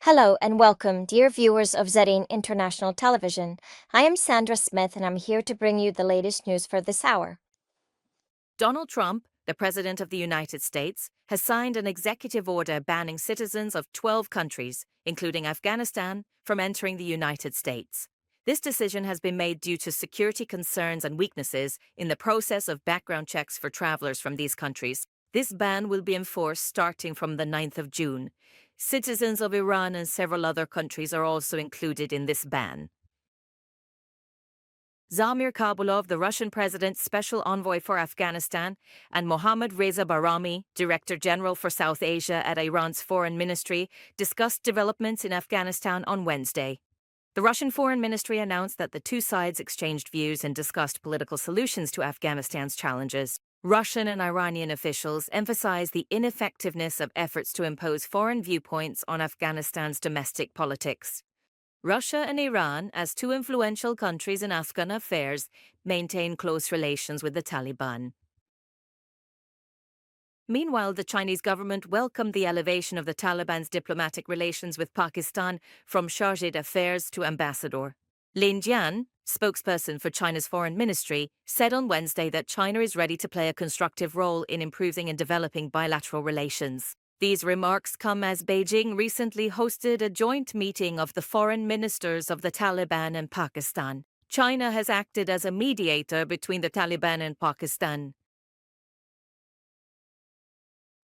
Hello and welcome, dear viewers of Zarin International Television. I am Sandra Smith and I'm here to bring you the latest news for this hour. Donald Trump, the President of the United States, has signed an executive order banning citizens of 12 countries, including Afghanistan, from entering the United States. This decision has been made due to security concerns and weaknesses in the process of background checks for travelers from these countries. This ban will be enforced starting from the 9th of June. Citizens of Iran and several other countries are also included in this ban. Zamir Kabulov, the Russian president's special envoy for Afghanistan, and Mohammad Reza Bahrami, Director General for South Asia at Iran's Foreign Ministry, discussed developments in Afghanistan on Wednesday. The Russian Foreign Ministry announced that the two sides exchanged views and discussed political solutions to Afghanistan's challenges. Russian and Iranian officials emphasized the ineffectiveness of efforts to impose foreign viewpoints on Afghanistan's domestic politics. Russia and Iran, as two influential countries in Afghan affairs, maintain close relations with the Taliban. Meanwhile, the Chinese government welcomed the elevation of the Taliban's diplomatic relations with Pakistan from chargé d'affaires to ambassador. Lin Jian, spokesperson for China's foreign ministry, said on Wednesday that China is ready to play a constructive role in improving and developing bilateral relations. These remarks come as Beijing recently hosted a joint meeting of the foreign ministers of the Taliban and Pakistan. China has acted as a mediator between the Taliban and Pakistan.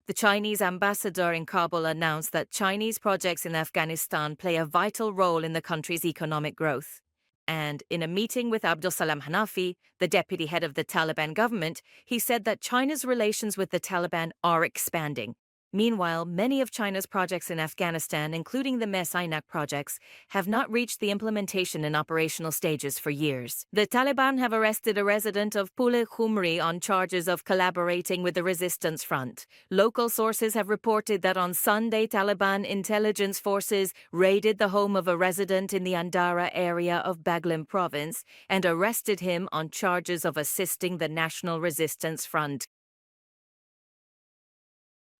The Chinese ambassador in Kabul announced that Chinese projects in Afghanistan play a vital role in the country's economic growth. And in a meeting with Abdul Salam Hanafi, the deputy head of the Taliban government, he said that China's relations with the Taliban are expanding. Meanwhile, many of China's projects in Afghanistan, including the Mes-Aynak projects, have not reached the implementation and operational stages for years. The Taliban have arrested a resident of Pule Khumri on charges of collaborating with the resistance front. Local sources have reported that on Sunday, Taliban intelligence forces raided the home of a resident in the Andara area of Baghlan province and arrested him on charges of assisting the National Resistance Front.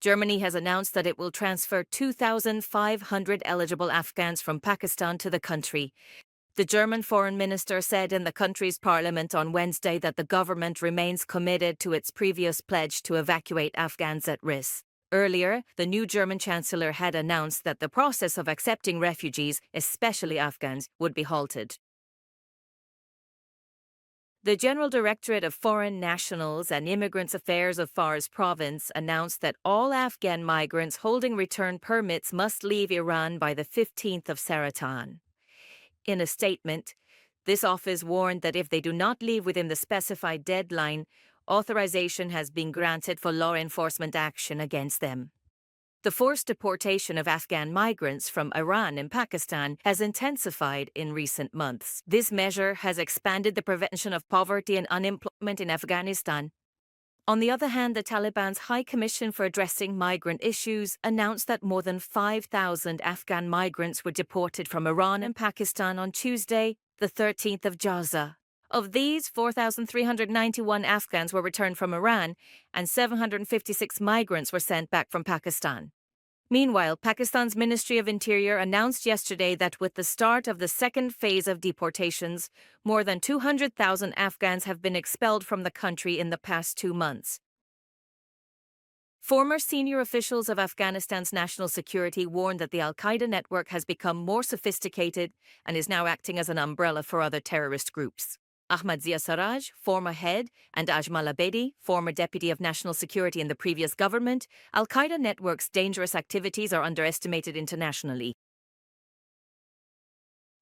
Germany has announced that it will transfer 2,500 eligible Afghans from Pakistan to the country. The German foreign minister said in the country's parliament on Wednesday that the government remains committed to its previous pledge to evacuate Afghans at risk. Earlier, the new German chancellor had announced that the process of accepting refugees, especially Afghans, would be halted. The General Directorate of Foreign Nationals and Immigrants Affairs of Fars Province announced that all Afghan migrants holding return permits must leave Iran by the 15th of Saratan. In a statement, this office warned that if they do not leave within the specified deadline, authorization has been granted for law enforcement action against them. The forced deportation of Afghan migrants from Iran and Pakistan has intensified in recent months. This measure has expanded the prevention of poverty and unemployment in Afghanistan. On the other hand, the Taliban's High Commission for Addressing Migrant Issues announced that more than 5,000 Afghan migrants were deported from Iran and Pakistan on Tuesday, the 13th of Jawza. Of these, 4,391 Afghans were returned from Iran, and 756 migrants were sent back from Pakistan. Meanwhile, Pakistan's Ministry of Interior announced yesterday that with the start of the second phase of deportations, more than 200,000 Afghans have been expelled from the country in the past 2 months. Former senior officials of Afghanistan's national security warned that the Al-Qaeda network has become more sophisticated and is now acting as an umbrella for other terrorist groups. Ahmad Zia Sarraj, former head, and Ajmal Abedi, former deputy of national security in the previous government, Al-Qaeda network's dangerous activities are underestimated internationally.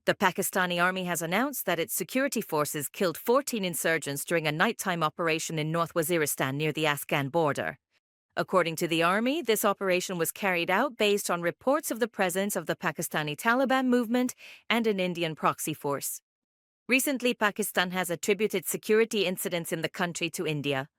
The Pakistani army has announced that its security forces killed 14 insurgents during a nighttime operation in North Waziristan near the Afghan border. According to the army, this operation was carried out based on reports of the presence of the Pakistani Taliban movement and an Indian proxy force. Recently, Pakistan has attributed security incidents in the country to India.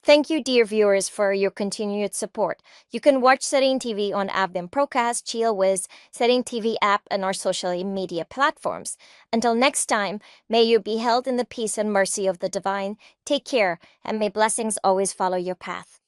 Thank you, dear viewers, for your continued support. You can watch Zarin TV on Afghan Provcast, Jlwiz, Zarin TV app, and our social media platforms. Until next time, may you be held in the peace and mercy of the divine. Take care, and may blessings always follow your path.